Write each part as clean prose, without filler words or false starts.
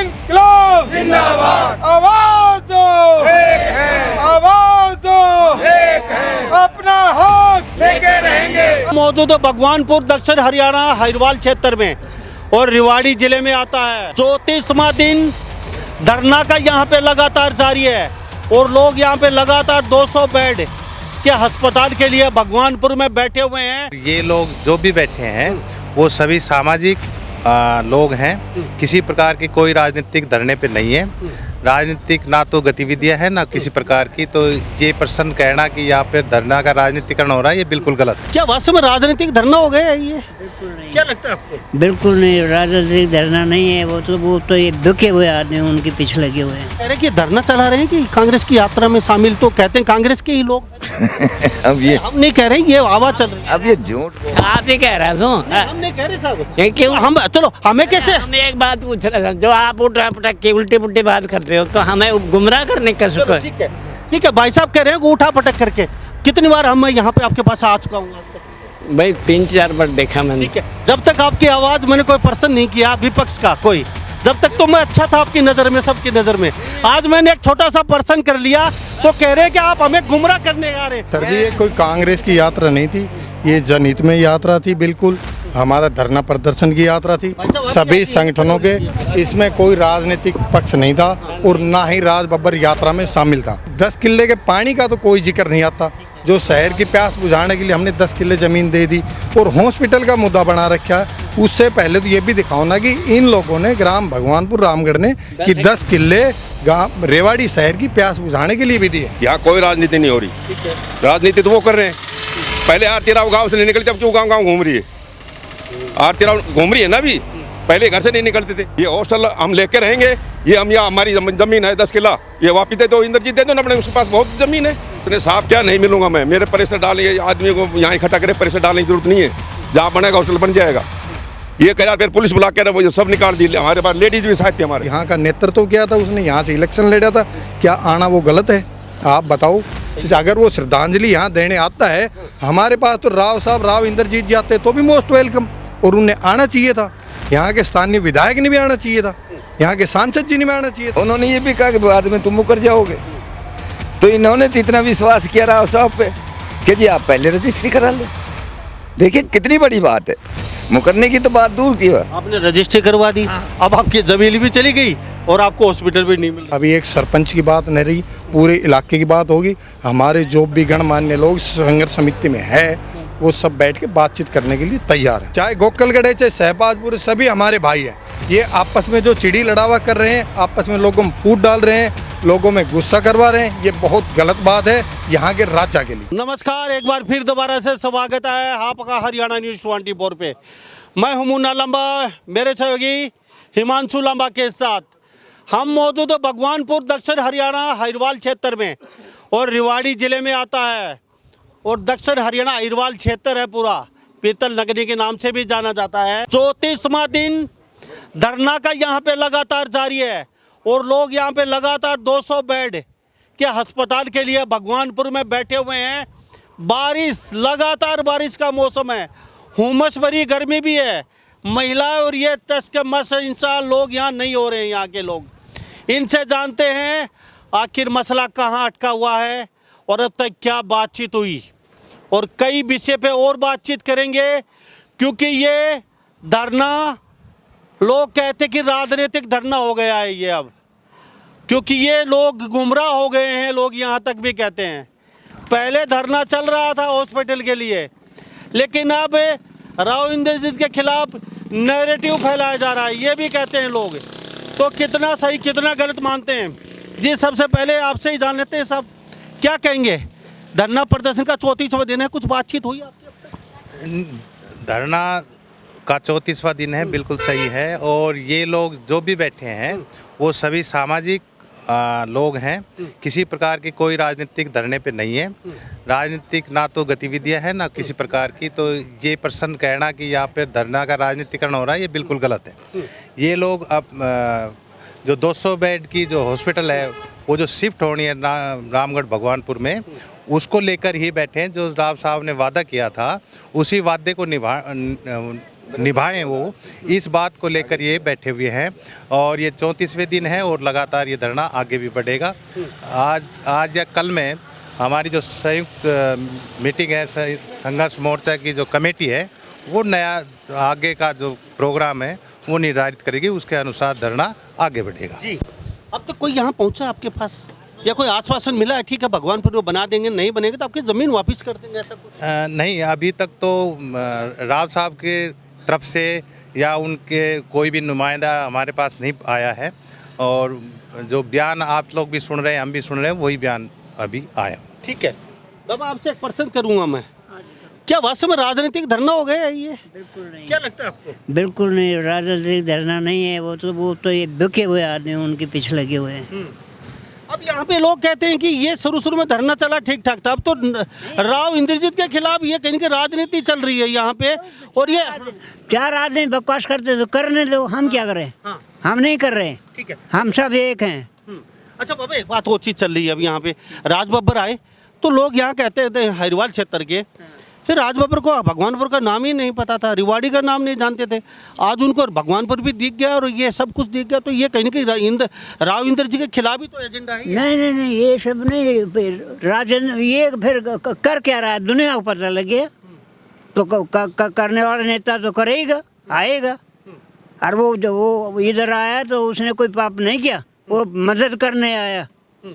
इंकलाब जिंदाबाद, आवाज दो एक है, आवाज दो एक है, अपना हक लेके रहेंगे। मौजूद है भगवानपुर दक्षिण हरियाणा हरिवाल क्षेत्र में और रेवाड़ी जिले में आता है। 34वां दिन धरना का यहाँ पे लगातार जारी है और लोग यहाँ पे लगातार 200 बेड के अस्पताल के लिए भगवानपुर में बैठे हुए हैं। ये लोग जो भी बैठे हैं वो सभी सामाजिक लोग हैं, किसी प्रकार की कोई राजनीतिक धरने पे नहीं है। राजनीतिक ना तो गतिविधियां हैं ना किसी प्रकार की, तो ये प्रश्न कहना कि यहाँ पे धरना का राजनीतिकरण हो रहा है ये बिल्कुल गलत है। क्या वास्तव में राजनीतिक धरना हो गया है ये? क्या लगता है आपको? बिल्कुल नहीं, राजनीतिक धरना नहीं है। वो तो ये दुखे हुए आदमी उनके पीछे लगे हुए हैं। कह रहे कि धरना चला रहे हैं कि कांग्रेस की यात्रा में शामिल, तो कहते हैं कांग्रेस के ही लोग। अब ये हम नहीं कह रहे, ये आवाज चल रही है। अब ये झूठ आप ही कह रहे हो। हम नहीं कह रहे साहब। क्यों? हम चलो हमें कैसे? हम एक बात पूछ रहे हैं, जो आप उठा पटक के उल्टे पुल्टे बात कर रहे हो तो हमें गुमराह करने का चलो, शुक्र। ठीक है भाई साहब कह रहे हैं कि उठा पटक करके। कितनी बार हम यहाँ पे आपके पास आ चुका हूँ आज तक? भाई 3-4 बार देखा मैंने। ठीक है, जब तक आपकी आवाज मैंने कोई पर्सन नहीं किया विपक्ष का कोई, जब तक तो मैं अच्छा था आपकी नजर में, सबकी नजर में। आज मैंने एक छोटा सा पर्सन कर लिया तो कह रहे हैं कि आप हमें गुमराह करने आ रहे। सर जी, ये कोई कांग्रेस की यात्रा नहीं थी, ये जनहित में यात्रा थी। बिल्कुल हमारा धरना प्रदर्शन की यात्रा थी, सभी संगठनों के। इसमें कोई राजनीतिक पक्ष नहीं था और ना ही राज बब्बर यात्रा में शामिल था। 10 किले के पानी का तो कोई जिक्र नहीं आता। जो शहर की प्यास बुझाने के लिए हमने 10 किले ज़मीन दे दी और हॉस्पिटल का मुद्दा बना रखा है। उससे पहले तो ये भी दिखाओ ना कि इन लोगों ने ग्राम भगवानपुर रामगढ़ ने कि 10 किले गाँव रेवाड़ी शहर की प्यास बुझाने के लिए भी दिए। यहाँ कोई राजनीति नहीं हो रही। राजनीति तो वो कर रहे हैं। पहले आरती राव गाँव से नहीं निकलती, अब क्यों गाँव गाँव घूम रही है? आरती राव घूम रही है ना अभी, पहले घर से नहीं निकलते थे। ये हॉस्टल हम लेके रहेंगे, ये हम यहाँ हमारी जमीन है 10 किला, ये वापिस दे दो, इंद्रजीत दे दो ना, अपने उसके पास बहुत जमीन है। इतने साफ क्या नहीं मिलूंगा मैं? मेरे पैसे डालेंगे, आदमी को यहाँ इकट्ठा करे, पैसे डालने की जरूरत नहीं है। जहाँ बनेगा हॉस्टल बन जाएगा। ये कह रहा फिर पुलिस बुला के वो सब निकाल दी। हमारे पास लेडीज भी साथ थे हमारे। यहाँ का नेतृत्व किया था उसने, यहाँ से इलेक्शन लड़ा था। क्या आना वो गलत है? आप बताओ। अगर वो श्रद्धांजलि यहाँ देने आता है, हमारे पास तो राव साहब राव इंद्रजीत जाते तो भी मोस्ट वेलकम, और उन्हें आना चाहिए था। यहाँ के स्थानीय विधायक ने भी आना चाहिए था, यहाँ के सांसद जी ने भी आना चाहिए था। उन्होंने ये भी कहा कि बाद में तुम मुकर जाओगे, तो इन्होंने तो इतना विश्वास किया राव साहब पे कि जी आप पहले रजिस्ट्री करा लो। देखिए कितनी बड़ी बात है, मुकरने की तो बात दूर की है। आपने रजिस्ट्री करवा दी, अब आपकी जमीन भी चली गई और आपको हॉस्पिटल भी नहीं मिल। अभी एक सरपंच की बात नहीं रही, पूरे इलाके की बात होगी। हमारे जो भी गणमान्य लोग संघर्ष समिति में है वो सब बैठ के बातचीत करने के लिए तैयार है। चाहे गोकलगढ़ है, चाहे सहबाजपुर, सभी हमारे भाई हैं। ये आपस में जो चिड़ी लड़ावा कर रहे हैं, आपस में लोगों में फूट डाल रहे हैं, लोगों में गुस्सा करवा रहे हैं, ये बहुत गलत बात है यहाँ के राजा के लिए। नमस्कार, एक बार फिर दोबारा से स्वागत है आपका हरियाणा न्यूज़ 24 पे। मैं हूं मुन्ना लंबा, मेरे सहयोगी हिमांशु लंबा के साथ हम मौजूद है भगवानपुर दक्षिण हरियाणा हरिवाल क्षेत्र में और रेवाड़ी जिले में आता है। और दक्षिण हरियाणा हरिवाल क्षेत्र है पूरा, पीतल नगरी के नाम से भी जाना जाता है। 34वां दिन धरना का यहाँ पे लगातार जारी है और लोग यहाँ पे लगातार 200 बेड के अस्पताल के लिए भगवानपुर में बैठे हुए हैं। बारिश, लगातार बारिश का मौसम है, हुमस भरी गर्मी भी है। महिलाएं और ये टस के मस इंसान लोग यहाँ नहीं हो रहे हैं। यहाँ के लोग, इनसे जानते हैं आखिर मसला कहाँ अटका हुआ है और अब तक क्या बातचीत हुई, और कई विषय पे और बातचीत करेंगे। क्योंकि ये धरना, लोग कहते कि राजनीतिक धरना हो गया है ये अब, क्योंकि ये लोग गुमराह हो गए हैं। लोग यहाँ तक भी कहते हैं पहले धरना चल रहा था हॉस्पिटल के लिए, लेकिन अब राव इंद्रजीत के खिलाफ नैरेटिव फैलाया जा रहा है, ये भी कहते हैं लोग। तो कितना सही कितना गलत मानते हैं जी? सबसे पहले आपसे ही जान लेते हैं, सब क्या कहेंगे? धरना प्रदर्शन का 34वां दिन है, कुछ बातचीत हुई आपकी? धरना का 34वां दिन है, बिल्कुल सही है। और ये लोग जो भी बैठे हैं वो सभी सामाजिक लोग हैं, किसी प्रकार की कोई राजनीतिक धरने पे नहीं है। राजनीतिक ना तो गतिविधियां हैं ना किसी प्रकार की, तो ये प्रश्न कहना कि यहाँ पे धरना का राजनीतिकरण हो रहा है ये बिल्कुल गलत है। ये लोग अब जो 200 बेड की जो हॉस्पिटल है वो जो शिफ्ट होनी है रामगढ़ भगवानपुर में, उसको लेकर ही बैठे हैं। जो राव साहब ने वादा किया था उसी वादे को निभाएं वो, इस बात को लेकर ये बैठे हुए हैं। और ये 34वें दिन है और लगातार ये धरना आगे भी बढ़ेगा। आज या कल में हमारी जो संयुक्त मीटिंग है, संघर्ष मोर्चा की जो कमेटी है, वो नया आगे का जो प्रोग्राम है वो निर्धारित करेगी, उसके अनुसार धरना आगे बढ़ेगा। जी, अब तक कोई यहाँ पहुँचा आपके पास या कोई आश्वासन मिला है ठीक है भगवानपुर वो बना देंगे, नहीं बनेगा तो आपकी ज़मीन वापस कर देंगे, ऐसा कुछ? नहीं, अभी तक तो राव साहब के तरफ से या उनके कोई भी नुमाइंदा हमारे पास नहीं आया है। और जो बयान आप लोग भी सुन रहे हैं, हम भी सुन रहे हैं, वही बयान अभी आया। ठीक है बाबा, आपसे एक प्रश्न करूँगा मैं, क्या वास्तव में राजनीतिक धरना हो गया है ये? बिल्कुल नहीं, क्या लगता है आपको? बिल्कुल नहीं, राजनीतिक धरना नहीं है। वो तो ये दुखे हुए आदमी उनके पीछे लगे हुए हैं। अब यहाँ पे लोग कहते हैं कि ये शुरू में धरना चला ठीक ठाक था, अब तो राव इंद्रजीत के खिलाफ ये कहीं की राजनीति चल रही है यहाँ पे। और ये चार आदमी बकवास करते तो करने दो, हम क्या करें? हाँ। हम नहीं कर रहे, ठीक है। हम सब एक हैं। अच्छा बाबा, एक बात और चीज़ चल रही है अब यहाँ पे, राज बब्बर आए तो लोग यहाँ कहते थे हरिवाल क्षेत्र के, फिर राज बब्बर को भगवानपुर का नाम ही नहीं पता था, रिवाड़ी का नाम नहीं जानते थे। आज उनको भगवानपुर भी दिख गया और ये सब कुछ दिख गया, तो ये कहीं ना कहीं राव इंद्र जी के खिलाफ ही तो एजेंडा है। नहीं, ये सब नहीं। राजन ये फिर कर क्या रहा है, दुनिया को पता लग गया तो करने वाला नेता तो करेगा, आएगा। और वो जो वो इधर आया तो उसने कोई पाप नहीं किया, वो मदद करने आया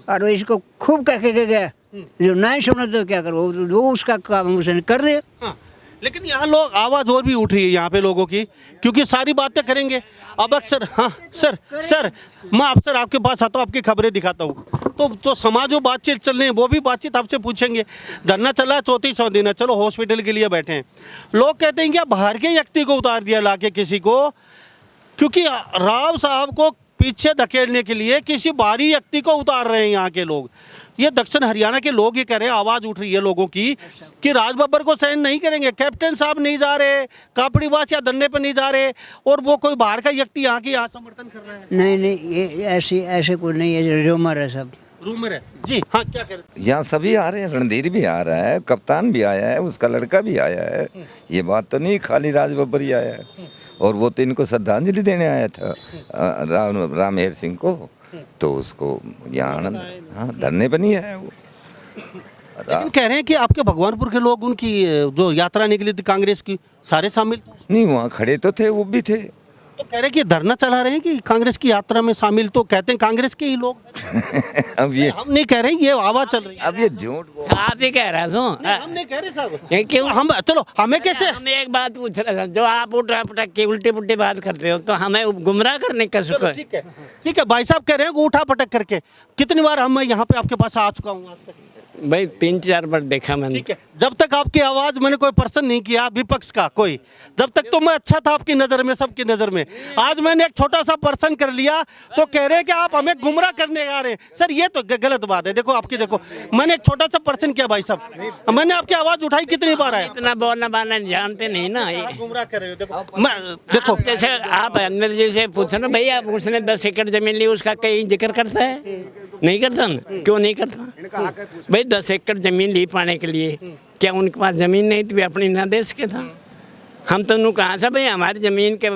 और इसको खूब कह के गया। जो नहीं सुना तो क्या करो, वो उसका काम उसने कर दिया। हाँ, लेकिन यहाँ लोग आवाज़ और भी उठ रही है यहाँ पे लोगों की, क्योंकि सारी बातें करेंगे अब अक्सर। हाँ सर मैं अक्सर आपके पास आता हूँ, आपकी खबरें दिखाता हूँ, तो जो समाज में बातचीत चल रही है वो भी बातचीत आपसे पूछेंगे। धरना चला है 34वां दिन है, चलो हॉस्पिटल के लिए बैठे हैं। लोग कहते हैं कि बाहर के व्यक्ति को उतार दिया ला के किसी को, क्योंकि राव साहब को पीछे धकेलने के लिए किसी बाहरी व्यक्ति को उतार रहे हैं यहाँ के लोग। ये दक्षिण हरियाणा के लोग ये कह रहे हैं, आवाज़ उठ रही है लोगों की कि राज बब्बर को सहन नहीं करेंगे। कैप्टन साहब नहीं जा रहे, कापड़ीबाज या धरने पर नहीं जा रहे, और वो कोई बाहर का व्यक्ति यहाँ की यहाँ समर्थन कर रहा है। नहीं, ये ऐसे कोई नहीं है, रूमर है, सब रूमर है। जी हाँ, क्या कह रहे? यहाँ सभी आ रहे हैं, रणधीर भी आ रहा है, कप्तान भी आया है, उसका लड़का भी आया है। ये बात तो नहीं खाली राज बब्बर ही आया है, और वो तो इनको श्रद्धांजलि देने आया था रामहेर सिंह को, तो उसको यहाँ आनंद, हाँ, धरने पर नहीं आया वो। लेकिन कह रहे हैं कि आपके भगवानपुर के लोग उनकी जो यात्रा निकली थी कांग्रेस की, सारे शामिल थे। नहीं, वहाँ खड़े तो थे, वो भी थे। तो कह रहे हैं कि धरना चला रहे हैं कि कांग्रेस की यात्रा में शामिल, तो कहते हैं कांग्रेस के ही लोग। अब ये हम नहीं कह रहे, ये आवाज चल रही है। अब ये झूठ आप ही कह रहा था। हम नहीं कह रहे साहब, ये क्यों? हम चलो हमें कैसे? हम एक बात पूछ रहे थे, जो आप उठा पटक के उल्टे पुल्टे बात कर रहे हो तो हमें गुमराह करने का चलो, सुख। ठीक है भाई साहब कह रहे हैं कि उठा पटक करके। कितनी बार हम यहाँ पे आपके पास आ चुका हूँ आज तक? भाई 3-4 बार देखा मैंने। ठीक है, जब तक आपकी आवाज मैंने कोई पर्सन नहीं किया विपक्ष का कोई, जब तक तो मैं अच्छा था आपकी नजर में, सबकी नजर में। आज मैंने एक छोटा सा पर्सन कर लिया तो कह रहे हैं कि आप हमें गुमराह करने आ रहे हैं। सर ये तो गलत बात है। देखो आपकी, देखो मैंने एक छोटा सा पर्सन किया भाई साहब, मैंने आपकी आवाज उठाई, कितनी बार आया? इतना बोलना बालना जानते नहीं ना। गुमराह कर रहे हो। देखो मैं, देखो जैसे आप अंदर जैसे पूछो ना, भैया उसने 10 एकड़ जमीन ली, उसका कहीं जिक्र करता है? नहीं करता ना, क्यों नहीं करता? भाई 10 एकड़ जमीन ली पाने के लिए, क्या उनके पास जमीन नहीं थी? अपनी ना दे सके था? हम तो उन्होंने कहा था भाई हमारी जमीन के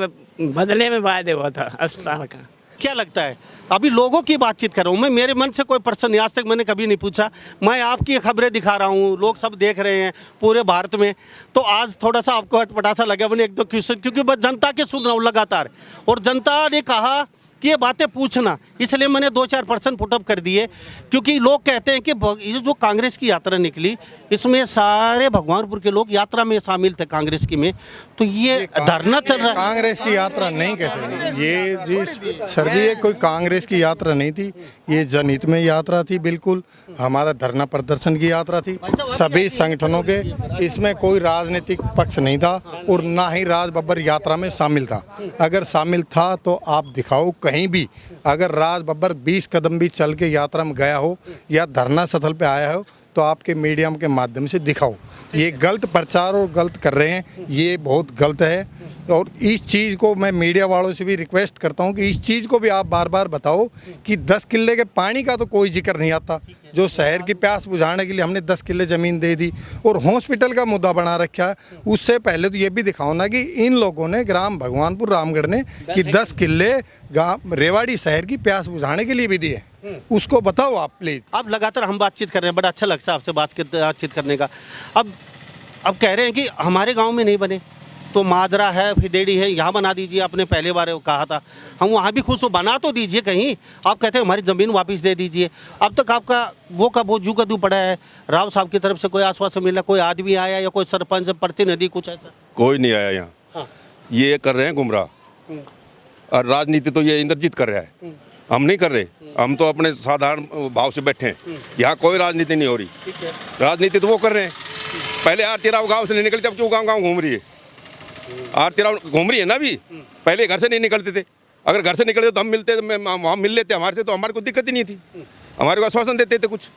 बदले में वायदे हुआ था अस्पताल का। क्या लगता है? अभी लोगों की बातचीत कर रहा हूँ मैं, मेरे मन से कोई पर्सन नहीं, आज तक मैंने कभी नहीं पूछा। मैं आपकी खबरें दिखा रहा हूँ, लोग सब देख रहे हैं पूरे भारत में, तो आज थोड़ा सा आपको अटपटा सा लगा मैंने 1-2 क्वेश्चन, क्योंकि मैं जनता के सुन रहा हूँ लगातार, और जनता ने कहा कि ये बातें पूछना, इसलिए मैंने 2-4 पर्सन पुटअप कर दिए। क्योंकि लोग कहते हैं कि ये जो कांग्रेस की यात्रा निकली, इसमें सारे भगवानपुर के लोग यात्रा में शामिल थे कांग्रेस की में, तो ये धरना चल रहा है। कांग्रेस की यात्रा नहीं कह सकती ये जी सर जी, ये कोई कांग्रेस की यात्रा नहीं थी, ये जनहित में यात्रा थी। बिल्कुल हमारा धरना प्रदर्शन की यात्रा थी, सभी संगठनों के, इसमें कोई राजनीतिक पक्ष नहीं था, और ना ही राज बब्बर यात्रा में शामिल था। अगर शामिल था तो आप दिखाओ कहीं भी, अगर राज बब्बर 20 कदम भी चल के यात्रा में गया हो या धरना स्थल पे आया हो तो आपके मीडियम के माध्यम से दिखाओ। ये गलत प्रचार और गलत कर रहे हैं, ये बहुत गलत है। और इस चीज़ को मैं मीडिया वालों से भी रिक्वेस्ट करता हूं कि इस चीज़ को भी आप बार बार बताओ कि 10 किले के पानी का तो कोई जिक्र नहीं आता। जो शहर की प्यास बुझाने के लिए हमने 10 किले ज़मीन दे दी और हॉस्पिटल का मुद्दा बना रखा है, उससे पहले तो ये भी दिखाओ ना कि इन लोगों ने ग्राम भगवानपुर रामगढ़ ने कि 10 किले गाँव रेवाड़ी शहर की प्यास बुझाने के लिए भी दिए, उसको बताओ आप प्लीज़। अब लगातार हम बातचीत कर रहे हैं, बड़ा अच्छा लगता है आपसे बातचीत करने का। अब कह रहे हैं कि हमारे गांव में नहीं बने तो माजरा है, फिदेड़ी है, यहाँ बना दीजिए। आपने पहले बार कहा था, हम वहाँ भी खुश हो, बना तो दीजिए कहीं। आप कहते हैं हमारी ज़मीन वापस दे दीजिए। अब तक आपका वो जू कद्दू पड़ा है। राव साहब की तरफ से कोई आश्वासन मिला, कोई आदमी आया या कोई सरपंच प्रतिनिधि कुछ ऐसा? कोई नहीं आया यहाँ। हाँ। ये कर रहे हैं गुमराह, और राजनीति तो ये इंद्रजीत कर रहा है, हम नहीं कर रहे। हम तो अपने साधारण भाव से बैठे हैं, यहाँ कोई राजनीति नहीं हो रही। ठीक है। राजनीति तो वो कर रहे हैं। पहले आरती राव गाँव से नहीं निकलती, अब क्यों गाँव घूम रही है? आरती राव घूम रही है ना अभी, पहले घर से नहीं निकलते थे। अगर घर से निकलते तो हम मिलते, वहाँ मिल लेते हमारे से, तो हमारे को दिक्कत ही नहीं थी। हमारे को आश्वासन देते थे कुछ,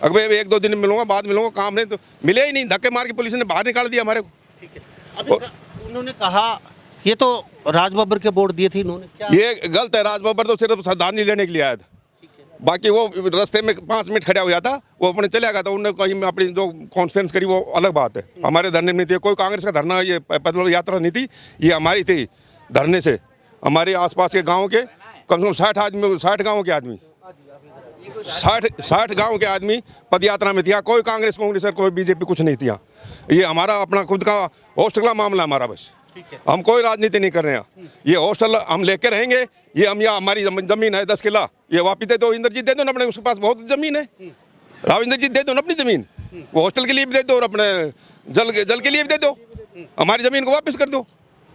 अगर 1-2 दिन मिलूंगा, बाद मिलूंगा, काम नहीं, तो मिले ही नहीं। धक्के मार के पुलिस ने बाहर निकाल दिया हमारे को। ठीक है। अभी उन्होंने कहा ये तो राज बब्बर के वोट दिए थे इन्होंने, क्या ये गलत है। राज बब्बर तो सिर्फ श्रद्धांजलि लेने के लिए आया था, बाकी वो रास्ते में 5 मिनट खड़ा हुआ था, वो अपने चले गया था। उन्होंने कहीं अपनी जो कॉन्फ्रेंस करी वो अलग बात है। हमारे धरने में थी, कोई कांग्रेस का धरना, ये पैदल यात्रा नहीं थी, ये हमारी थी। धरने से हमारे आसपास के गांव के कम से कम 60 आदमी, 60 गाँव के आदमी, 60 गाँव के आदमी पद यात्रा में थी। कोई कांग्रेस कोई बीजेपी कुछ नहीं थी। ये हमारा अपना खुद का हॉस्टल का मामला हमारा, बस। हम कोई राजनीति नहीं कर रहे हैं। ये हॉस्टल हम लेके रहेंगे। ये हम यहाँ हमारी जमीन है 10 किला, ये वापिस दे दो। इंद्रजीत दे दो ना, अपने उसके पास बहुत जमीन है। राव इंद्रजीत दे दो ना अपनी जमीन, वो हॉस्टल के लिए भी दे दो और अपने जल के लिए भी दे दो। हमारी जमीन को वापस कर दो,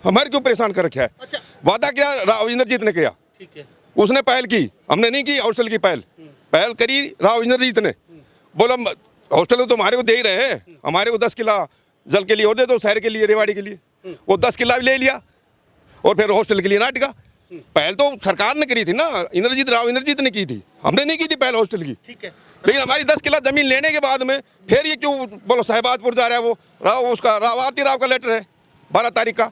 हमारे क्यों परेशान कर रखा है? अच्छा। वादा क्या राव इंद्रजीत ने किया? ठीक है। उसने पहल की, हमने नहीं की। हॉस्टल की पहल करी राव इंद्रजीत ने। बोला हॉस्टल तो हमारे को दे ही रहे हैं, हमारे को 10 किला जल के लिए और दे दो, शहर के लिए, रेवाड़ी के लिए। वो 10 किला भी ले लिया और फिर हॉस्टल के लिए नाटका। पहल तो सरकार ने करी थी ना, राव इंद्रजीत ने की थी, हमने नहीं की थी पहल हॉस्टल की। ठीक है। लेकिन हमारी 10 किला जमीन लेने के बाद में फिर ये क्यों बोलो शहबाजपुर जा रहा है? वो उसका आरती राव का लेटर है 12 तारीख का,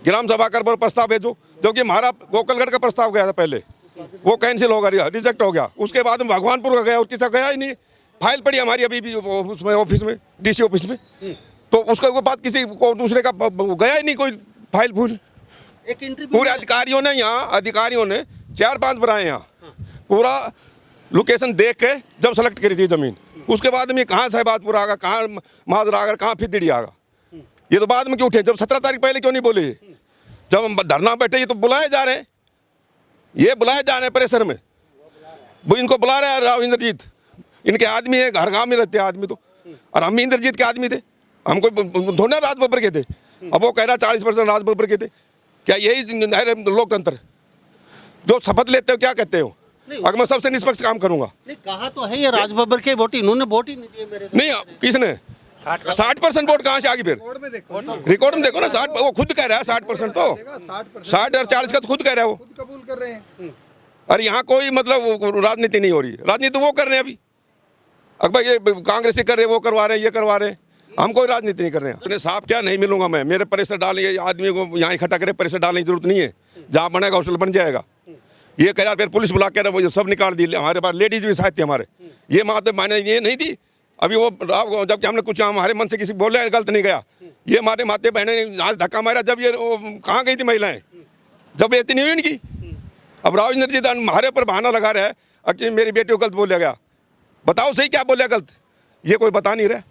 ग्राम सभा कर बोलो प्रस्ताव भेजो, जो कि हमारा गोकलगढ़ का प्रस्ताव गया था पहले, वो कैंसिल हो गया, रिजेक्ट हो गया। उसके बाद में भगवानपुर का गया और किसी गया ही नहीं। फाइल पड़ी हमारी अभी भी उसमें ऑफिस में, DC ऑफिस में, तो उसके बाद किसी को दूसरे का गया ही नहीं कोई फाइल फूल। एक इंटरव्यू पूरे अधिकारियों ने 4-5 बनाए यहाँ, पूरा लोकेशन देख के जब सेलेक्ट करी थी ज़मीन। उसके बाद में कहाँ शहबाजपुर आ गया, कहाँ माजरा आ गया, कहाँ फिदिड़ी आ गया, ये तो बाद में क्यों उठे? जब 17 तारीख पहले क्यों नहीं बोले? जब हम धरना बैठे, ये तो बुलाए जा रहे हैं, ये बुलाए जा रहे हैं प्रेशर में। वो इनको बुला रहे हैं राव इंद्रजीत, इनके आदमी है, घर गाँव में रहते हैं आदमी तो, और हम भी इंद्रजीत के आदमी थे, हमको थोड़ा राज बब्बर के थे। अब वो कह रहा 40% राज बब्बर के थे। क्या यही लोकतंत्र? जो शपथ लेते हो क्या कहते हो? अगर मैं सबसे निष्पक्ष काम करूंगा। नहीं, कहा तो है ये राज बब्बर के वोट, इन्होंने वोट ही नहीं दिए मेरे। नहीं, किसने 60% वोट कहाँ से आ गई? फिर रिकॉर्ड में देखो ना, 60 वो खुद कह रहा है 60%, तो 60 और 40 का तो खुद कह रहा है, वो कबूल कर रहे हैं। और यहाँ कोई मतलब राजनीति नहीं हो रही। राजनीति वो कर रहे हैं अभी, अगर ये कांग्रेस से कर रहे हैं, वो करवा रहे हैं, ये करवा रहे हैं। हम कोई राजनीति नहीं कर रहे हैं। अपने साहब क्या नहीं मिलूंगा मैं, मेरे प्रेशर डालिए, आदमी को यहाँ इकट्ठा करे, प्रेशर डालने की जरूरत नहीं है। जहाँ बनेगा हॉस्टल बन जाएगा। ये कह रहा, फिर पुलिस बुला कर वो सब निकाल दी। हमारे पास लेडीज भी साथ थी हमारे, ये माते माने ये नहीं थी। अभी वो जबकि हमने कुछ हमारे मन से किसी बोले गलत नहीं गया, ये हमारे माते बहने ने आज धक्का मारा। जब ये कहाँ गई थी महिलाएं, जब बेइज्जती नहीं हुई इनकी? अब राव इंद्रजीत हमारे ऊपर बहाना लगा रहा है कि मेरी बेटी को गलत बोला गया। बताओ सही क्या बोला गलत? ये कोई बता नहीं रहा,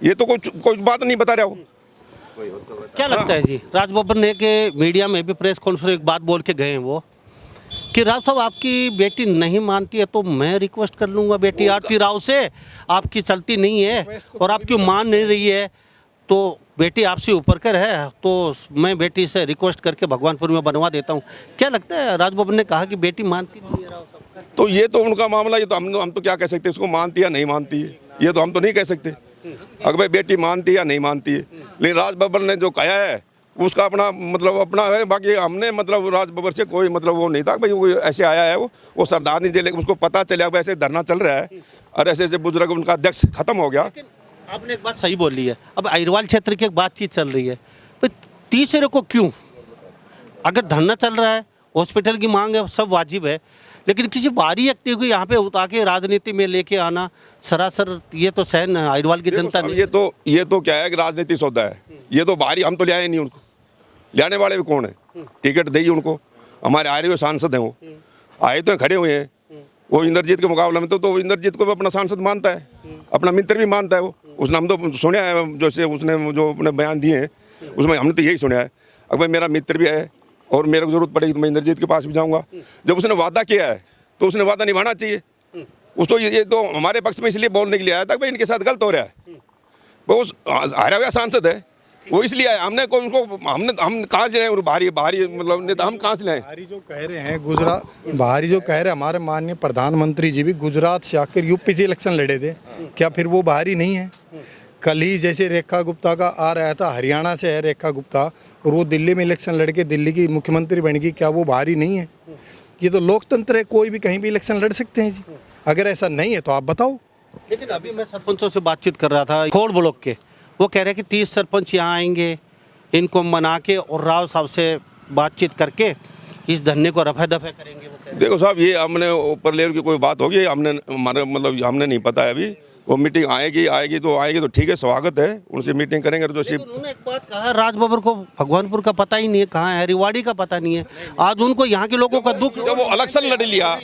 ये तो कोई बात नहीं बता रहा हो। क्या लगता है जी, राज बब्बर ने के मीडिया में भी प्रेस कॉन्फ्रेंस एक बात बोल के गए हैं वो कि राव साहब आपकी बेटी नहीं मानती है तो मैं रिक्वेस्ट कर लूँगा बेटी आरती राव से, आपकी चलती नहीं है और आपकी मान नहीं रही है तो बेटी आपसे ऊपर कर है, तो मैं बेटी से रिक्वेस्ट करके भगवानपुर में बनवा देता हूँ। क्या लगता है, राज बब्बर ने कहा कि बेटी मानती नहीं है राव साहब? तो ये तो उनका मामला, ये तो हम तो क्या कह सकते हैं, उसको मानती है नहीं मानती है, ये तो हम तो नहीं कह सकते। अगर भाई बेटी मानती है या नहीं मानती है, लेकिन राज बब्बर ने जो कहा है उसका अपना मतलब अपना है। बाकी हमने मतलब राज बब्बर से कोई मतलब वो नहीं था भाई वो ऐसे आया है, वो सरदार नहीं दे, लेकिन उसको पता चला वैसे धरना चल रहा है। और ऐसे ऐसे बुजुर्ग उनका अध्यक्ष खत्म हो गया। आपने एक बात सही बोली है। अब अहिरवाल क्षेत्र की एक बातचीत चल रही है, पर तीसरे को क्यों? अगर धरना चल रहा है, हॉस्पिटल की मांग है, सब वाजिब है, लेकिन किसी बाहरी व्यक्ति को यहाँ पे उतार के राजनीति में लेके आना सरासर ये तो सहन अहिरवाल की जनता नहीं। ये तो क्या है कि राजनीति सौदा है। ये तो बाहरी, हम तो ले आए नहीं उनको, ले आने वाले भी कौन है? टिकट देगी उनको, हमारे आए हुए सांसद हैं, वो आए तो खड़े हुए हैं। वो इंद्रजीत के मुकाबले में तो इंद्रजीत को भी अपना सांसद मानता है, अपना मित्र भी मानता है। वो उसने, हम तो सुना है जैसे उसने जो अपने बयान दिए हैं उसमें हमने तो यही सुना है, अब भाई मेरा मित्र भी है और मेरे को जरूरत पड़ेगी तो मैं इंद्रजीत के पास भी जाऊंगा। जब उसने वादा किया है तो उसने वादा निभाना चाहिए। उसको ये तो हमारे पक्ष में इसलिए बोलने के लिए आया था भाई इनके साथ गलत हो रहा है। वो हारा हुआ सांसद है, वो इसलिए आया। हमने कोई उनको हम कहाँ से लाए बाहरी मतलब नेता, हम कहाँ से लाए? बाहरी जो कह रहे हैं गुजरात, बाहरी जो कह रहे हैं, हमारे माननीय प्रधानमंत्री जी भी गुजरात से आकर यूपी से इलेक्शन लड़े थे, क्या फिर वो बाहरी नहीं है? कल ही जैसे रेखा गुप्ता का आ रहा था, हरियाणा से है रेखा गुप्ता, और वो दिल्ली में इलेक्शन लड़के दिल्ली की मुख्यमंत्री बन गई, क्या वो बाहरी नहीं है? ये तो लोकतंत्र है, कोई भी कहीं भी इलेक्शन लड़ सकते हैं जी। अगर ऐसा नहीं है तो आप बताओ। लेकिन अभी मैं सरपंचों से बातचीत कर रहा था खोड़ ब्लॉक के, वो कह रहे हैं कि 30 सरपंच यहाँ आएंगे, इनको मना के और राव साहब से बातचीत करके इस धरने को रफा दफा करेंगे। वो कह रहे देखो साहब, ये हमने ऊपर लेवल की कोई बात होगी, हमने हमारे मतलब हमने नहीं पता है अभी। वो मीटिंग आएगी तो ठीक है, स्वागत है, उनसे मीटिंग करेंगे। तो हैं। उन्होंने एक बात कहा, राजबब्बर को भगवानपुर का पता ही नहीं है कहाँ है, रिवाड़ी का पता नहीं है। आज उनको यहाँ के लोगों का दुख, जब वो इलेक्शन लड़ लिया,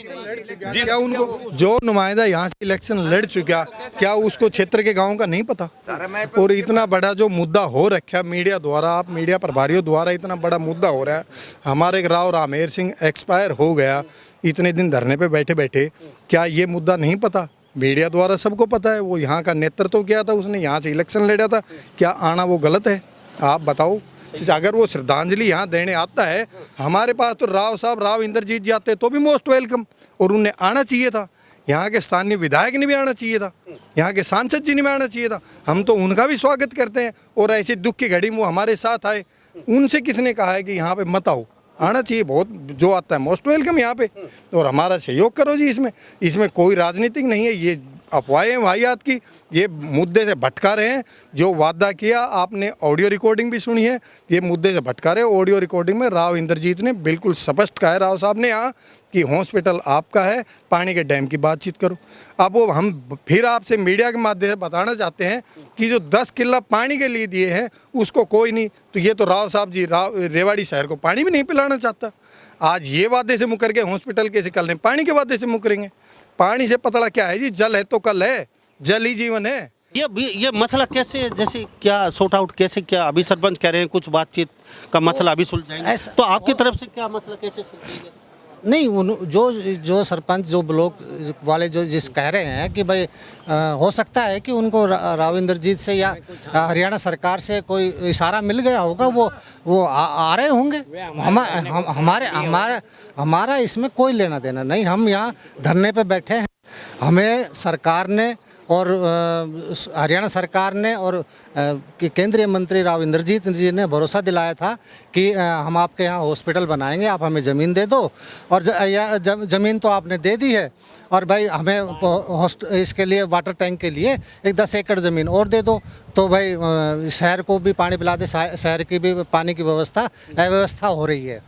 क्या उनको जो नुमाइंदा यहाँ से इलेक्शन लड़ चुका, क्या उसको क्षेत्र के गाँव का नहीं पता? और इतना बड़ा जो मुद्दा हो रखा मीडिया द्वारा, आप मीडिया प्रभारियों द्वारा इतना बड़ा मुद्दा हो रहा है। हमारे एक राव रामेर सिंह एक्सपायर हो गया, इतने दिन धरने पे बैठे बैठे, क्या ये मुद्दा नहीं पता? मीडिया द्वारा सबको पता है। वो यहाँ का नेतृत्व किया था, उसने यहाँ से इलेक्शन लड़ा था, क्या आना वो गलत है? आप बताओ। अगर वो श्रद्धांजलि यहाँ देने आता है हमारे पास, तो राव साहब, राव इंद्रजीत जाते तो भी मोस्ट वेलकम, और उन्हें आना चाहिए था। यहाँ के स्थानीय विधायक ने भी आना चाहिए था, यहाँ के सांसद जी ने भी आना चाहिए था। हम तो उनका भी स्वागत करते हैं, और ऐसी दुख की घड़ी में वो हमारे साथ आए। उनसे किसने कहा है कि यहाँ पे मत आओ? आना चाहिए, बहुत जो आता है मोस्ट वेलकम यहाँ पे, और हमारा सहयोग करो जी। इसमें कोई राजनीतिक नहीं है, ये अफवाहें वाहियात की, ये मुद्दे से भटका रहे हैं। जो वादा किया, आपने ऑडियो रिकॉर्डिंग भी सुनी है, ये मुद्दे से भटका रहे हैं। ऑडियो रिकॉर्डिंग में राव इंद्रजीत ने बिल्कुल स्पष्ट कहा है, राव साहब ने यहाँ, कि हॉस्पिटल आपका है, पानी के डैम की बातचीत करो। अब वो हम फिर आपसे मीडिया के माध्यम से बताना चाहते हैं कि जो 10 किला पानी के लिए दिए हैं उसको कोई नहीं, तो ये तो राव साहब जी रेवाड़ी शहर को पानी भी नहीं पिलाना चाहता। आज ये वादे से मुकर के हॉस्पिटल कैसे कल नहीं, पानी के वादे से मुकरेंगे? पानी से पतला क्या है जी? जल है तो कल है, जल ही जीवन है। ये मसला कैसे, जैसे क्या सॉर्ट आउट कैसे, क्या अभी सरपंच कह रहे हैं कुछ बातचीत का मसला अभी सुलझाएंगे, तो आपकी तरफ से क्या मसला कैसे सुलझेगा? नहीं, जो सरपंच, जो ब्लॉक वाले जो जिस कह रहे हैं कि भाई हो सकता है कि उनको राव इंद्रजीत से या हरियाणा सरकार से कोई इशारा मिल गया होगा, वो आ रहे होंगे। हमारा इसमें कोई लेना देना नहीं। हम यहाँ धरने पे बैठे हैं, हमें सरकार ने और हरियाणा सरकार ने और केंद्रीय मंत्री राव इंद्रजीत जी ने भरोसा दिलाया था कि हम आपके यहाँ हॉस्पिटल बनाएंगे, आप हमें ज़मीन दे दो। और ज़मीन तो आपने दे दी है, और भाई हमें इसके लिए वाटर टैंक के लिए एक 10 एकड़ ज़मीन और दे दो, तो भाई शहर को भी पानी पिला दे, शहर की भी पानी की अव्यवस्था हो रही है।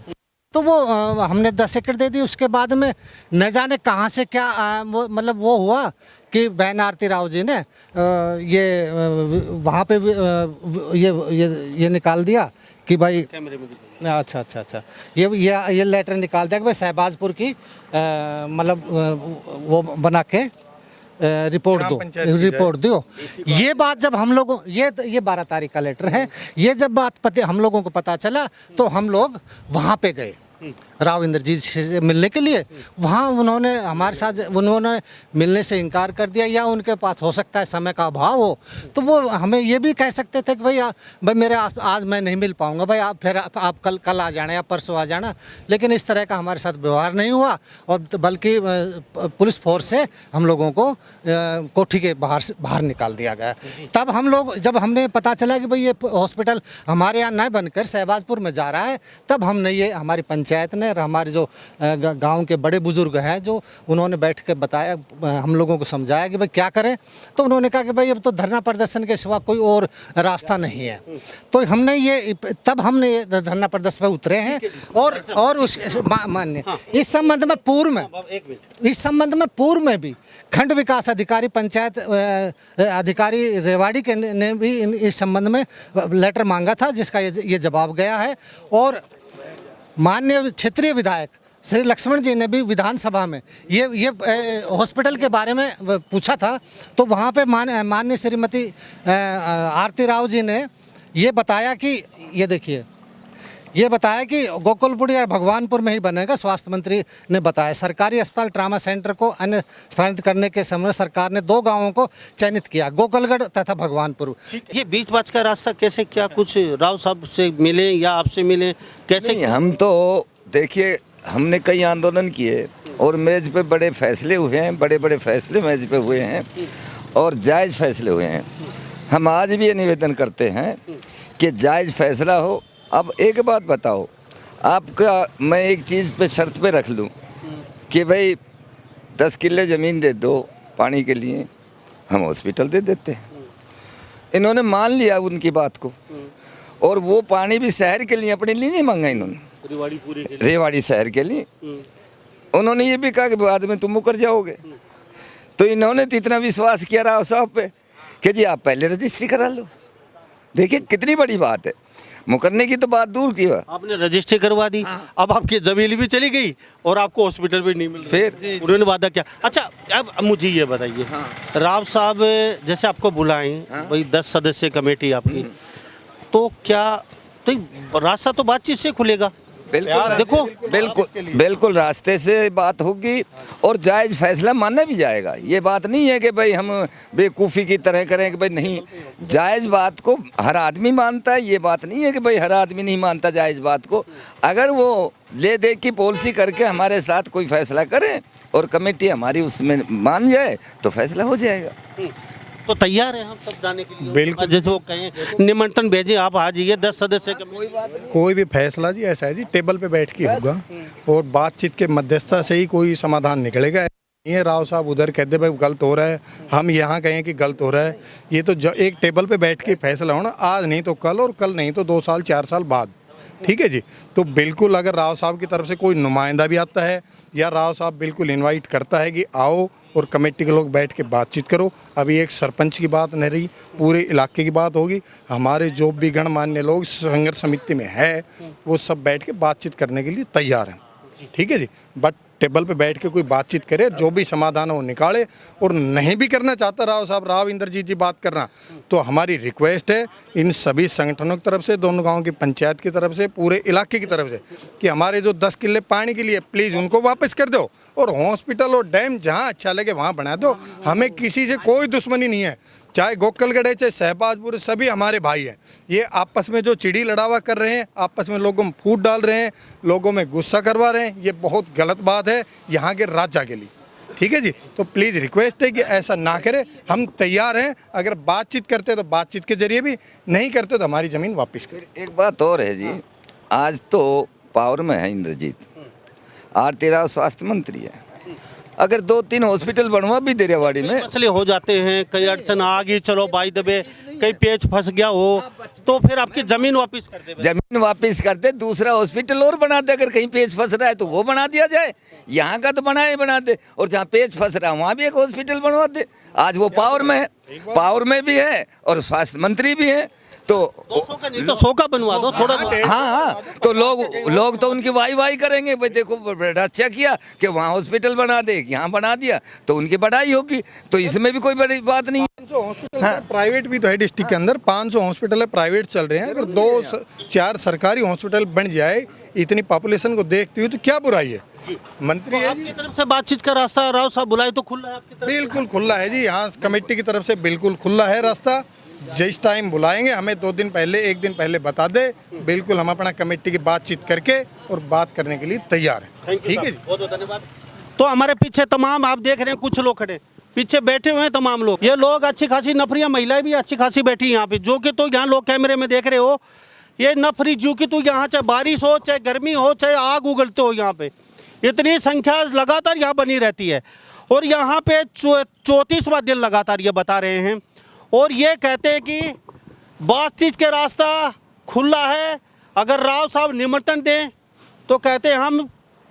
तो वो हमने 10 एकड़ दे दी। उसके बाद में न जाने कहाँ से क्या मतलब वो हुआ कि बहन आरती राव जी ने ये वहाँ पे ये निकाल दिया कि भाई अच्छा ये लेटर निकाल दिया कि भाई शहबाजपुर की मतलब वो बना के रिपोर्ट दो। ये बात जब हम लोगों ये 12 तारीख का लेटर है, ये जब बात हम लोगों को पता चला तो हम लोग वहाँ पे गए राव इंद्रजीत से मिलने के लिए। वहाँ उन्होंने मिलने से इनकार कर दिया, या उनके पास हो सकता है समय का अभाव हो, तो वो हमें ये भी कह सकते थे कि भाई मेरे आज मैं नहीं मिल पाऊँगा, भाई आप कल आ जाना या परसों आ जाना। लेकिन इस तरह का हमारे साथ व्यवहार नहीं हुआ, और बल्कि पुलिस फोर्स से हम लोगों को कोठी के बाहर निकाल दिया गया। तब हम लोग, जब हमने पता चला कि भाई ये हॉस्पिटल हमारे यहाँ न बनकर शहबाजपुर में जा रहा है, तब हमने ये हमारी पंचायत पंचायत ने और हमारे जो गांव के बड़े बुजुर्ग हैं, जो उन्होंने बैठ के बताया, हम लोगों को समझाया कि भाई क्या करें। तो उन्होंने कहा कि भाई अब तो धरना प्रदर्शन के सिवा कोई और रास्ता नहीं है। तो हमने ये धरना प्रदर्शन पर उतरे हैं। और उस मान्य इस संबंध में पूर्व में भी खंड विकास अधिकारी, पंचायत अधिकारी रेवाड़ी के ने भी इस संबंध में लेटर मांगा था, जिसका ये जवाब गया है। और माननीय क्षेत्रीय विधायक श्री लक्ष्मण जी ने भी विधानसभा में ये हॉस्पिटल के बारे में पूछा था। तो वहाँ पे माननीय श्रीमती आरती राव जी ने ये बताया कि गोकुलपुरी और भगवानपुर में ही बनेगा। स्वास्थ्य मंत्री ने बताया सरकारी अस्पताल ट्रामा सेंटर को अन्य स्थानांतरित करने के समय सरकार ने 2 गांवों को चयनित किया, गोकुलगढ़ तथा भगवानपुर। ये बीच बाच का रास्ता कैसे, क्या कुछ राव साहब से मिले या आपसे मिले, कैसे? नहीं, हम तो देखिए, हमने कई आंदोलन किए और मेज पे बड़े फैसले हुए हैं, बड़े फैसले मेज पे हुए हैं और जायज़ फैसले हुए हैं। हम आज भी ये निवेदन करते हैं कि जायज़ फैसला हो। अब एक बात बताओ, आपका मैं एक चीज़ पे शर्त पे रख लूँ कि भाई 10 किल्ले ज़मीन दे दो पानी के लिए, हम हॉस्पिटल दे देते हैं। इन्होंने मान लिया उनकी बात को, और वो पानी भी शहर के लिए, अपने लिए नहीं मांगा इन्होंने, रेवाड़ी शहर के लिए। उन्होंने ये भी कहा कि बाद में तुम मुकर जाओगे। तो इन्होंने तो इतना विश्वास किया राव साहब पे कि जी आप पहले रजिस्ट्री करा लो। देखिए कितनी बड़ी बात है, मुकरने की तो बात दूर की है। आपने रजिस्ट्री करवा दी, अब आपकी जमीन भी चली गई और आपको हॉस्पिटल भी नहीं मिल रहा। फिर उन्होंने वादा किया। अच्छा, अब मुझे ये बताइए, राव साहब जैसे आपको बुलाएं, भाई 10 सदस्य कमेटी आपकी, तो क्या तो रास्ता तो बातचीत से खुलेगा? बिल्कुल रास्ते से बात होगी और जायज़ फैसला माना भी जाएगा। ये बात नहीं है कि भाई हम बेवकूफ़ी की तरह करें कि भाई नहीं, जायज़ बात को हर आदमी मानता है। ये बात नहीं है कि भाई हर आदमी नहीं मानता जायज़ बात को। अगर वो ले दे की पॉलिसी करके हमारे साथ कोई फैसला करे और कमेटी हमारी उसमें मान जाए तो फैसला हो जाएगा। तो तैयार है हम सब जाने के लिए? बिल्कुल। जैसे वो कहें निमंत्रण भेजे, आप आ जाइए 10 सदस्य कोई भी फैसला जी ऐसा है जी, टेबल पे बैठ के होगा और बातचीत के मध्यस्थता से ही कोई समाधान निकलेगा। ये राव साहब उधर कहते भाई गलत हो रहा है, हम यहाँ कहें कि गलत हो रहा है। ये तो एक टेबल पे बैठ के फैसला होना, आज नहीं तो कल, और कल नहीं तो 2 साल 4 साल बाद। ठीक है जी। तो बिल्कुल अगर राव साहब की तरफ से कोई नुमाइंदा भी आता है या राव साहब बिल्कुल इनवाइट करता है कि आओ और कमेटी के लोग बैठ के बातचीत करो। अभी एक सरपंच की बात नहीं रही, पूरे इलाके की बात होगी। हमारे जो भी गणमान्य लोग संघर्ष समिति में है वो सब बैठ के बातचीत करने के लिए तैयार हैं। ठीक है जी। बट टेबल पे बैठ के कोई बातचीत करे, जो भी समाधान है वो निकाले। और नहीं भी करना चाहता राव साहब, राव इंद्रजीत जी बात करना, तो हमारी रिक्वेस्ट है इन सभी संगठनों की तरफ से, दोनों गांव की पंचायत की तरफ से, पूरे इलाके की तरफ से कि हमारे जो 10 किल्ले पानी के लिए प्लीज़ उनको वापस कर दो और हॉस्पिटल और डैम जहाँ अच्छा लगे वहाँ बना दो। हमें किसी से कोई दुश्मनी नहीं है, चाहे गोकुलगढ़ है चाहे शहबाजपुर, सभी हमारे भाई हैं। ये आपस में जो चिड़ी लड़ावा कर रहे हैं, आपस में लोगों में फूट डाल रहे हैं, लोगों में गुस्सा करवा रहे हैं, ये बहुत गलत बात है यहाँ के राजा के लिए। ठीक है जी। तो प्लीज़ रिक्वेस्ट है कि ऐसा ना करें। हम तैयार हैं, अगर बातचीत करते तो बातचीत के जरिए भी, नहीं करते तो हमारी ज़मीन वापस करें। एक बात और है जी, आज तो पावर में है इंद्रजीत, आरती राव स्वास्थ्य मंत्री है। अगर 2-3 हॉस्पिटल बनवा भी दे रेवाड़ी में, मसले हो जाते हैं, कई अड़चन आ गई, चलो बाई दबे, कहीं पेच फंस गया हो तो फिर आपकी जमीन वापस कर दे। जमीन वापस कर दे, दूसरा हॉस्पिटल और बना दे। अगर कहीं पेच फंस रहा है तो वो बना दिया जाए, यहाँ का तो बना दे, और जहाँ पेच फंस रहा है वहाँ भी एक हॉस्पिटल बनवा दे। आज वो पावर में है, पावर में भी है और स्वास्थ्य मंत्री भी है। तो 200 का नहीं तो 100 का बनवा दो थोड़ा। हाँ, तो लोग तो उनकी वाई करेंगे, भाई देखो बड़ा अच्छा किया कि वहाँ हॉस्पिटल बना दे, यहाँ बना दिया, तो उनकी बड़ाई होगी। तो इसमें भी कोई बड़ी बात नहीं है। 500 हॉस्पिटल प्राइवेट भी तो है डिस्ट्रिक्ट के अंदर, 500 हॉस्पिटल है प्राइवेट चल रहे हैं। अगर 2-4 सरकारी हॉस्पिटल बन जाए इतनी पॉपुलेशन को देखते हुए तो क्या बुराई है। मंत्री है आपकी तरफ से बातचीत का रास्ता राव साहब बुलाए तो खुला है आपकी तरफ? बिल्कुल खुला है जी, यहाँ कमेटी की तरफ से बिल्कुल खुला है रास्ता। जिस टाइम बुलाएंगे हमें 2 दिन पहले, 1 दिन पहले बता दे, बिल्कुल हम अपना कमेटी की बातचीत करके और बात करने के लिए तैयार हैं। ठीक है जी, बहुत बहुत धन्यवाद। तो हमारे पीछे तमाम आप देख रहे हैं कुछ लोग खड़े, पीछे बैठे हुए हैं तमाम लोग। ये लोग अच्छी खासी नफरिया महिलाएं भी अच्छी खासी बैठी यहाँ पे, जो कि तो यहाँ लोग कैमरे में देख रहे हो ये नफरी जू की, तो यहाँ चाहे बारिश हो चाहे गर्मी हो चाहे आग उगलते हो, यहाँ पे इतनी संख्या लगातार यहाँ बनी रहती है। और यहाँ पे 34वां दिन लगातार ये बता रहे हैं। और ये कहते हैं कि बातचीत के रास्ता खुला है, अगर राव साहब निमंत्रण दें तो कहते हैं हम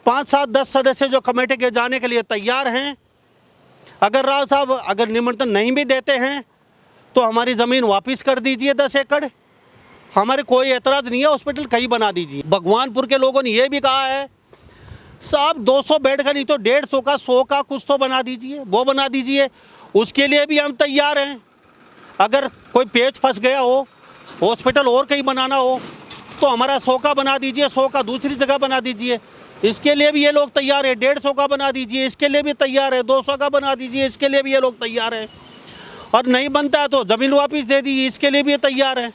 5, 7, 10 सदस्य जो कमेटी के जाने के लिए तैयार हैं। अगर राव साहब अगर निमंत्रण नहीं भी देते हैं तो हमारी ज़मीन वापस कर दीजिए 10 एकड़, हमारे कोई एतराज़ नहीं है, हॉस्पिटल कहीं बना दीजिए। भगवानपुर के लोगों ने ये भी कहा है साहब 200 बेड का नहीं तो 150 का 100 का कुछ तो बना दीजिए, वो बना दीजिए, उसके लिए भी हम तैयार हैं। अगर कोई पेच फंस गया हो, हॉस्पिटल और कहीं बनाना हो तो हमारा 100 का बना दीजिए, 100 का दूसरी जगह बना दीजिए, इसके लिए भी ये लोग तैयार है। 150 का बना दीजिए, इसके लिए भी तैयार है। 200 का बना दीजिए, इसके लिए भी ये लोग तैयार हैं। और नहीं बनता है तो ज़मीन वापस दे दीजिए, इसके लिए भी ये तैयार है।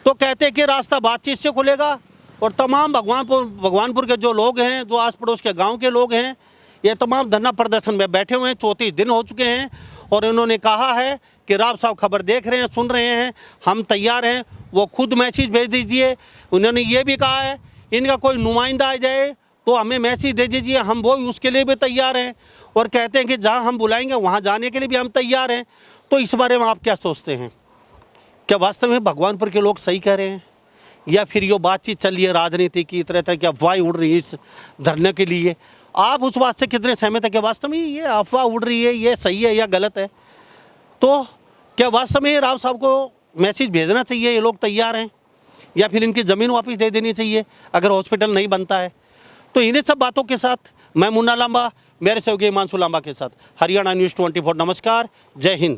तो कहते हैं कि रास्ता बातचीत से खुलेगा। और तमाम भगवानपुर के जो लोग हैं, जो आस पड़ोस के गांव के लोग हैं, ये तमाम धरना प्रदर्शन में बैठे हुए हैं। 34 दिन हो चुके हैं और इन्होंने कहा है कि राव साहब खबर देख रहे हैं, सुन रहे हैं, हम तैयार हैं, वो खुद मैसेज भेज दीजिए। उन्होंने ये भी कहा है इनका कोई नुमाइंदा आ जाए तो हमें मैसेज दे दीजिए, हम वो उसके लिए भी तैयार हैं। और कहते हैं कि जहाँ हम बुलाएंगे वहाँ जाने के लिए भी हम तैयार हैं। तो इस बारे में आप क्या सोचते हैं? क्या वास्तव में भगवानपुर के लोग सही कह रहे हैं, या फिर ये बातचीत चल रही है राजनीति की, तरह तरह की अफवाह उड़ रही है इस धरने के लिए? आप उस बात से कितने सहमत है कि वास्तव में ये अफवाह उड़ रही है, ये सही है या गलत है? तो क्या वास्तव में राव साहब को मैसेज भेजना चाहिए ये लोग तैयार हैं, या फिर इनकी ज़मीन वापस दे देनी चाहिए अगर हॉस्पिटल नहीं बनता है? तो इन्हीं सब बातों के साथ मैं मुन्ना लांबा, मेरे सहयोगी हिमांशु लांबा के साथ हरियाणा न्यूज़ 24। नमस्कार, जय हिंद।